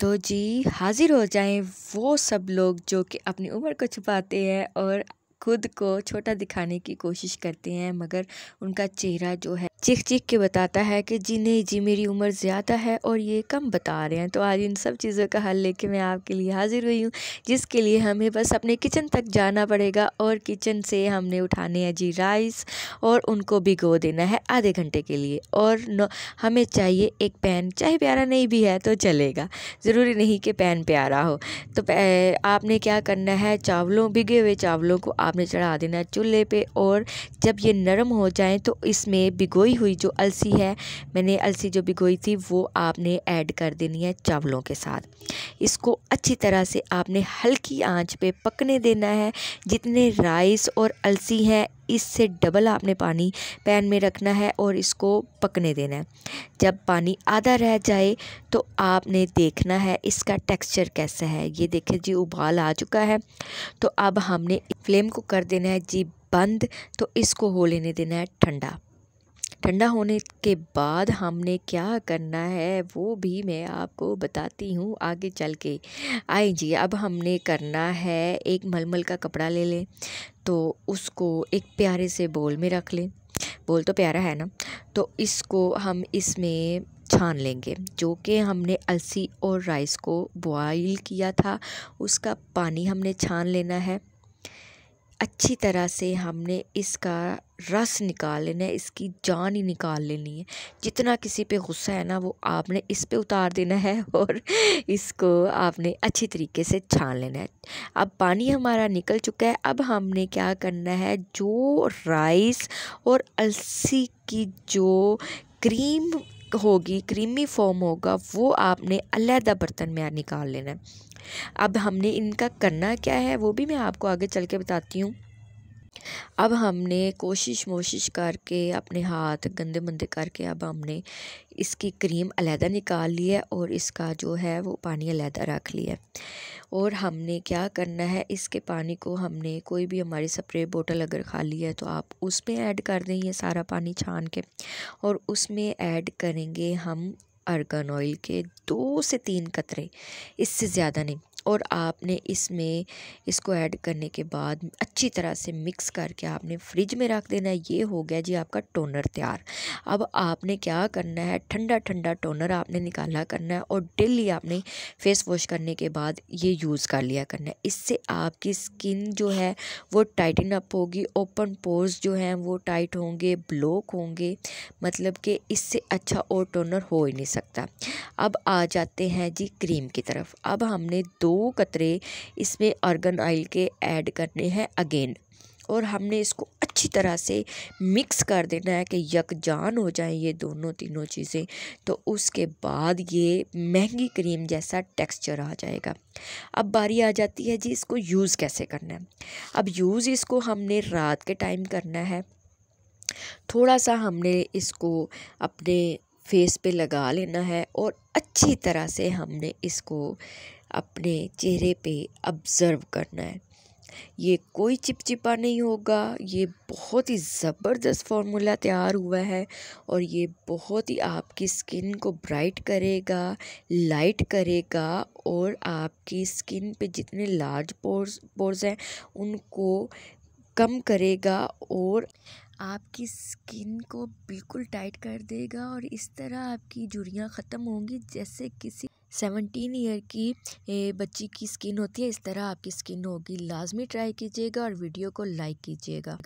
तो जी हाज़िर हो जाएँ वो सब लोग जो कि अपनी उम्र को छुपाते हैं और खुद को छोटा दिखाने की कोशिश करते हैं, मगर उनका चेहरा जो है चीख-चीख के बताता है कि जी नहीं जी, मेरी उम्र ज़्यादा है और ये कम बता रहे हैं। तो आज इन सब चीज़ों का हल लेके मैं आपके लिए हाज़िर हुई हूँ, जिसके लिए हमें बस अपने किचन तक जाना पड़ेगा और किचन से हमने उठाने हैं जी राइस और उनको भिगो देना है आधे घंटे के लिए। और हमें चाहिए एक पैन, चाहे प्यारा नहीं भी है तो चलेगा, ज़रूरी नहीं कि पैन प्यारा हो। तो आपने क्या करना है, भिगे हुए चावलों को आपने चढ़ा देना है चूल्हे पे, और जब ये नरम हो जाएं तो इसमें भिगोई हुई जो अलसी है, मैंने अलसी जो भिगोई थी वो आपने ऐड कर देनी है चावलों के साथ। इसको अच्छी तरह से आपने हल्की आंच पे पकने देना है। जितने राइस और अलसी हैं इससे डबल आपने पानी पैन में रखना है और इसको पकने देना है। जब पानी आधा रह जाए तो आपने देखना है इसका टेक्सचर कैसा है। ये देखें जी, उबाल आ चुका है। तो अब हमने फ्लेम को कर देना है जी बंद। तो इसको हो लेने देना है ठंडा। ठंडा होने के बाद हमने क्या करना है वो भी मैं आपको बताती हूँ आगे चल के। आए जी, अब हमने करना है, एक मलमल का कपड़ा ले लें, तो उसको एक प्यारे से बोल में रख लें। बोल तो प्यारा है ना। तो इसको हम इसमें छान लेंगे, जो कि हमने अलसी और राइस को बॉईल किया था, उसका पानी हमने छान लेना है। अच्छी तरह से हमने इसका रस निकाल लेना है, इसकी जान ही निकाल लेनी है। जितना किसी पे गुस्सा है ना वो आपने इस पे उतार देना है और इसको आपने अच्छी तरीके से छान लेना है। अब पानी हमारा निकल चुका है। अब हमने क्या करना है, जो राइस और अलसी की जो क्रीम होगी, क्रीमी फॉर्म होगा, वो आपने अलहदा बर्तन में निकाल लेना है। अब हमने इनका करना क्या है वो भी मैं आपको आगे चल के बताती हूँ। अब हमने कोशिश करके अपने हाथ गंदे मंदे करके अब हमने इसकी क्रीम अलहदा निकाल ली है और इसका जो है वो पानी अलहदा रख लिया है। और हमने क्या करना है, इसके पानी को हमने, कोई भी हमारी स्प्रे बोतल अगर खाली है तो आप उसमें ऐड कर दें ये सारा पानी छान के, और उसमें ऐड करेंगे हम आर्गन ऑयल के 2 से 3 कतरे, इससे ज़्यादा नहीं। और आपने इसमें इसको ऐड करने के बाद अच्छी तरह से मिक्स करके आपने फ्रिज में रख देना है। ये हो गया जी आपका टोनर तैयार। अब आपने क्या करना है, ठंडा ठंडा टोनर आपने निकाला करना है और डेली आपने फेस वॉश करने के बाद ये यूज़ कर लिया करना है। इससे आपकी स्किन जो है वो टाइटन अप होगी, ओपन पोर्स जो हैं वो टाइट होंगे, ब्लॉक होंगे, मतलब कि इससे अच्छा और टोनर हो ही नहीं सकता। अब आ जाते हैं जी क्रीम की तरफ। अब हमने 2 कतरे इसमें आर्गन ऑयल के ऐड करने हैं अगेन, और हमने इसको अच्छी तरह से मिक्स कर देना है कि यकजान हो जाए ये दोनों तीनों चीज़ें। तो उसके बाद ये महंगी क्रीम जैसा टेक्सचर आ जाएगा। अब बारी आ जाती है जी इसको यूज़ कैसे करना है। अब यूज़ इसको हमने रात के टाइम करना है। थोड़ा सा हमने इसको अपने फेस पे लगा लेना है और अच्छी तरह से हमने इसको अपने चेहरे पे ऑब्ज़र्व करना है। ये कोई चिपचिपा नहीं होगा, ये बहुत ही ज़बरदस्त फार्मूला तैयार हुआ है और ये बहुत ही आपकी स्किन को ब्राइट करेगा, लाइट करेगा, और आपकी स्किन पे जितने लार्ज पोर्स हैं उनको कम करेगा और आपकी स्किन को बिल्कुल टाइट कर देगा। और इस तरह आपकी झुर्रियाँ ख़त्म होंगी, जैसे किसी 17 ईयर की बच्ची की स्किन होती है, इस तरह आपकी स्किन होगी। लाजमी ट्राई कीजिएगा और वीडियो को लाइक कीजिएगा।